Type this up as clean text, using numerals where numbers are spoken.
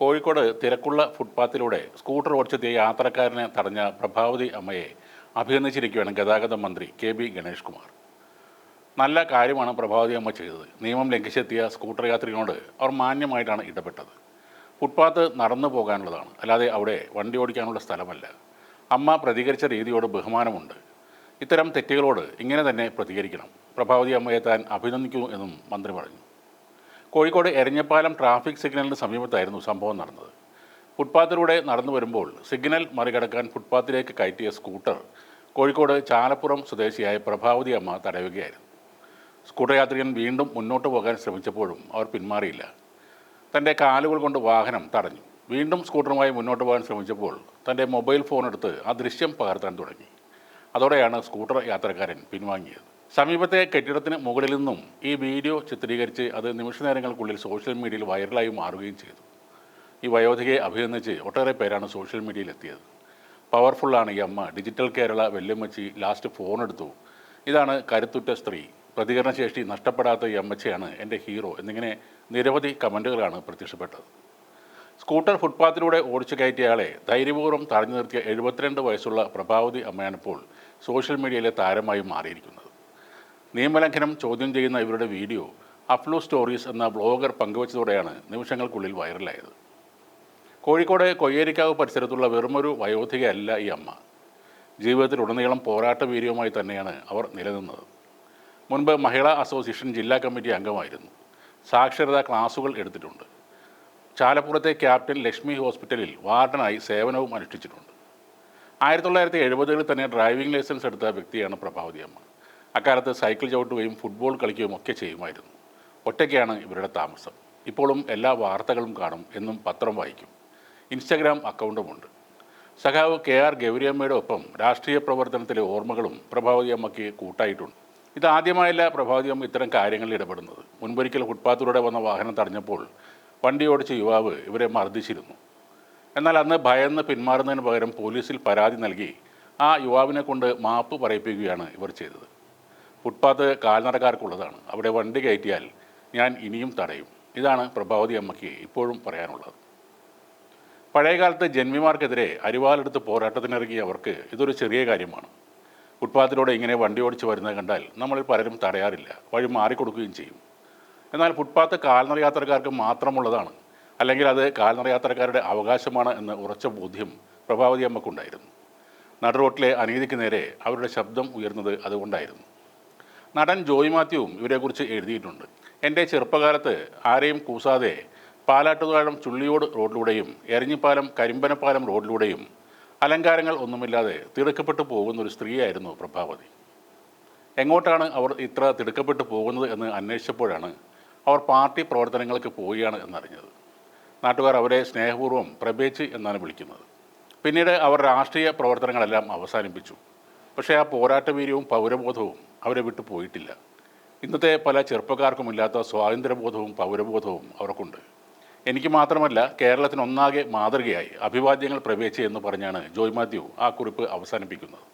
കോഴിക്കോട് തിരക്കുള്ള ഫുട്പാത്തിലൂടെ സ്കൂട്ടർ ഓടിച്ചെത്തിയ യാത്രക്കാരനെ തടഞ്ഞ പ്രഭാവതി അമ്മയെ അഭിനന്ദിച്ചിരിക്കുകയാണ് ഗതാഗത മന്ത്രി കെ.ബി. ഗണേഷ് കുമാർ. നല്ല കാര്യമാണ് പ്രഭാവതി അമ്മ ചെയ്തത്. നിയമം ലംഘിച്ചെത്തിയ സ്കൂട്ടർ യാത്രികനോട് അവർ മാന്യമായിട്ടാണ് ഇടപെട്ടത്. ഫുട്പാത്ത് നടന്നു പോകാനുള്ളതാണ്, അല്ലാതെ അവിടെ വണ്ടി ഓടിക്കാനുള്ള സ്ഥലമല്ല. അമ്മ പ്രതികരിച്ച രീതിയോട് ബഹുമാനമുണ്ട്. ഇത്തരം തെറ്റുകളോട് ഇങ്ങനെ തന്നെ പ്രതികരിക്കണം. പ്രഭാവതി അമ്മയെ താൻ അഭിനന്ദിക്കുന്നു എന്നും മന്ത്രി പറഞ്ഞു. കോഴിക്കോട് എരഞ്ഞപ്പാലം ട്രാഫിക് സിഗ്നലിന് സമീപത്തായിരുന്നു സംഭവം നടന്നത്. ഫുട്പാത്തിലൂടെ നടന്നു വരുമ്പോൾ സിഗ്നൽ മറികടക്കാൻ ഫുട്പാത്തിലേക്ക് കയറ്റിയ സ്കൂട്ടർ കോഴിക്കോട് ചാലപ്പുറം സ്വദേശിയായ പ്രഭാവതി അമ്മ തടയുകയായിരുന്നു. സ്കൂട്ടർ യാത്രികൻ വീണ്ടും മുന്നോട്ട് പോകാൻ ശ്രമിച്ചപ്പോഴും അവർ പിന്മാറിയില്ല. തൻ്റെ കാലുകൾ കൊണ്ട് വാഹനം തടഞ്ഞു. വീണ്ടും സ്കൂട്ടറുമായി മുന്നോട്ട് പോകാൻ ശ്രമിച്ചപ്പോൾ തൻ്റെ മൊബൈൽ ഫോൺ എടുത്ത് ആ ദൃശ്യം പകർത്താൻ തുടങ്ങി. അതോടെയാണ് സ്കൂട്ടർ യാത്രക്കാരൻ പിൻവാങ്ങിയത്. സമീപത്തെ കെട്ടിടത്തിന് മുകളിൽ നിന്നും ഈ വീഡിയോ ചിത്രീകരിച്ച് അത് നിമിഷനേരങ്ങൾക്കുള്ളിൽ സോഷ്യൽ മീഡിയയിൽ വൈറലായി മാറുകയും ചെയ്തു. ഈ വയോധികയെ അഭിനന്ദിച്ച് ഒട്ടേറെ പേരാണ് സോഷ്യൽ മീഡിയയിൽ എത്തിയത്. പവർഫുള്ളാണ് ഈ അമ്മ, ഡിജിറ്റൽ കേരള വെല്ലുമ്മച്ചി, ലാസ്റ്റ് ഫോൺ എടുത്തു, ഇതാണ് കരുത്തുറ്റ സ്ത്രീ, പ്രതികരണശേഷി നഷ്ടപ്പെടാത്ത ഈ അമ്മച്ചയാണ് എൻ്റെ ഹീറോ എന്നിങ്ങനെ നിരവധി കമൻറ്റുകളാണ് പ്രത്യക്ഷപ്പെട്ടത്. സ്കൂട്ടർ ഫുട്പാത്തിലൂടെ ഓടിച്ചു കയറ്റിയയാളെ ധൈര്യപൂർവ്വം തടഞ്ഞു നിർത്തിയ 72 വയസ്സുള്ള പ്രഭാവതി അമ്മയാണിപ്പോൾ സോഷ്യൽ മീഡിയയിലെ താരമായി മാറിയിരിക്കുന്നത്. നിയമലംഘനം ചോദ്യം ചെയ്യുന്ന ഇവരുടെ വീഡിയോ അഫ്ലു സ്റ്റോറീസ് എന്ന ബ്ലോഗർ പങ്കുവച്ചതോടെയാണ് നിമിഷങ്ങൾക്കുള്ളിൽ വൈറലായത്. കോഴിക്കോട് കൊയ്യേരിക്കാവ് പരിസരത്തുള്ള വെറുമൊരു വയോധികയല്ല ഈ അമ്മ. ജീവിതത്തിലുടനീളം പോരാട്ട വീര്യവുമായി തന്നെയാണ് അവർ നിലനിന്നത്. മുൻപ് മഹിളാ അസോസിയേഷൻ ജില്ലാ കമ്മിറ്റി അംഗമായിരുന്നു. സാക്ഷരതാ ക്ലാസുകൾ എടുത്തിട്ടുണ്ട്. ചാലപ്പുറത്തെ ക്യാപ്റ്റൻ ലക്ഷ്മി ഹോസ്പിറ്റലിൽ വാർഡനായി സേവനവും അനുഷ്ഠിച്ചിട്ടുണ്ട്. 1970കളിൽ തന്നെ ഡ്രൈവിംഗ് ലൈസൻസ് എടുത്ത വ്യക്തിയാണ് പ്രഭാവതി അമ്മ. അക്കാലത്ത് സൈക്കിൾ ചവിട്ടുകയും ഫുട്ബോൾ കളിക്കുകയും ഒക്കെ ചെയ്യുമായിരുന്നു. ഒറ്റയ്ക്കാണ് ഇവരുടെ താമസം. ഇപ്പോഴും എല്ലാ വാർത്തകളും കാണും, എന്നും പത്രം വായിക്കും. ഇൻസ്റ്റഗ്രാം അക്കൗണ്ടുമുണ്ട്. സഖാവ് KR ഗൗരിയമ്മയുടെ ഒപ്പം രാഷ്ട്രീയ പ്രവർത്തനത്തിലെ ഓർമ്മകളും പ്രഭാവതി അമ്മയ്ക്ക് കൂട്ടായിട്ടുണ്ട്. ഇതാദ്യമായല്ല പ്രഭാവതി അമ്മ ഇത്തരം കാര്യങ്ങളിൽ ഇടപെടുന്നത്. മുൻപൊരിക്കൽ ഫുട്പാത്തിലൂടെ വന്ന വാഹനം തടഞ്ഞപ്പോൾ വണ്ടി ഓടിച്ച യുവാവ് ഇവരെ മർദ്ദിച്ചിരുന്നു. എന്നാൽ അന്ന് ഭയന്ന് പിന്മാറുന്നതിന് പകരം പോലീസിൽ പരാതി നൽകി ആ യുവാവിനെ കൊണ്ട് മാപ്പ് പറയിപ്പിക്കുകയാണ് ഇവർ ചെയ്തത്. ഫുട്പാത്ത് കാൽനടക്കാർക്കുള്ളതാണ്, അവിടെ വണ്ടി കയറ്റിയാൽ ഞാൻ ഇനിയും തടയും. ഇതാണ് പ്രഭാവതി അമ്മയ്ക്ക് ഇപ്പോഴും പറയാനുള്ളത്. പഴയകാലത്ത് ജന്മിമാർക്കെതിരെ അരിവാളെടുത്ത് പോരാട്ടത്തിനിറങ്ങിയ അവർക്ക് ഇതൊരു ചെറിയ കാര്യമാണ്. ഫുട്പാത്തിലൂടെ ഇങ്ങനെ വണ്ടി ഓടിച്ച് വരുന്നത് കണ്ടാൽ നമ്മളിൽ പലരും തടയാറില്ല, വഴി മാറിക്കൊടുക്കുകയും ചെയ്യും. എന്നാൽ ഫുട്പാത്ത് കാൽനട യാത്രക്കാർക്ക് മാത്രമുള്ളതാണ്, അല്ലെങ്കിൽ അത് കാൽനട യാത്രക്കാരുടെ അവകാശമാണ് എന്ന് ഉറച്ച ബോധ്യം പ്രഭാവതി അമ്മക്കുണ്ടായിരുന്നു. നടുറോട്ടിലെ അനീതിക്ക് നേരെ അവരുടെ ശബ്ദം ഉയർന്നത് അതുകൊണ്ടായിരുന്നു. നടൻ ജോയ് മാത്യുവും ഇവരെക്കുറിച്ച് എഴുതിയിട്ടുണ്ട്. എൻ്റെ ചെറുപ്പകാലത്ത് ആരെയും കൂസാതെ പാലാട്ടുതാഴം ചുള്ളിയോട് റോഡിലൂടെയും എരഞ്ഞിപ്പാലം കരിമ്പനപ്പാലം റോഡിലൂടെയും അലങ്കാരങ്ങൾ ഒന്നുമില്ലാതെ തിടുക്കപ്പെട്ടു പോകുന്നൊരു സ്ത്രീയായിരുന്നു പ്രഭാവതി. എങ്ങോട്ടാണ് അവർ ഇത്ര തിടുക്കപ്പെട്ടു പോകുന്നത് എന്ന് അന്വേഷിച്ചപ്പോഴാണ് അവർ പാർട്ടി പ്രവർത്തനങ്ങൾക്ക് പോവുകയാണ് എന്നറിഞ്ഞത്. നാട്ടുകാർ അവരെ സ്നേഹപൂർവ്വം പ്രഭേച്ച് എന്നാണ് വിളിക്കുന്നത്. പിന്നീട് അവർ രാഷ്ട്രീയ പ്രവർത്തനങ്ങളെല്ലാം അവസാനിപ്പിച്ചു. പക്ഷേ ആ പോരാട്ടവീര്യവും പൗരബോധവും അവരെ വിട്ടു പോയിട്ടില്ല. ഇന്നത്തെ പല ചെറുപ്പക്കാർക്കുമില്ലാത്ത സ്വാതന്ത്ര്യബോധവും പൗരബോധവും അവർക്കുണ്ട്. എനിക്ക് മാത്രമല്ല, കേരളത്തിനൊന്നാകെ മാതൃകയായി അഭിവാദ്യങ്ങൾ പ്രവേശിച്ച് എന്ന് പറഞ്ഞാണ് ജോയ് മാത്യു ആ കുറിപ്പ് അവസാനിപ്പിക്കുന്നത്.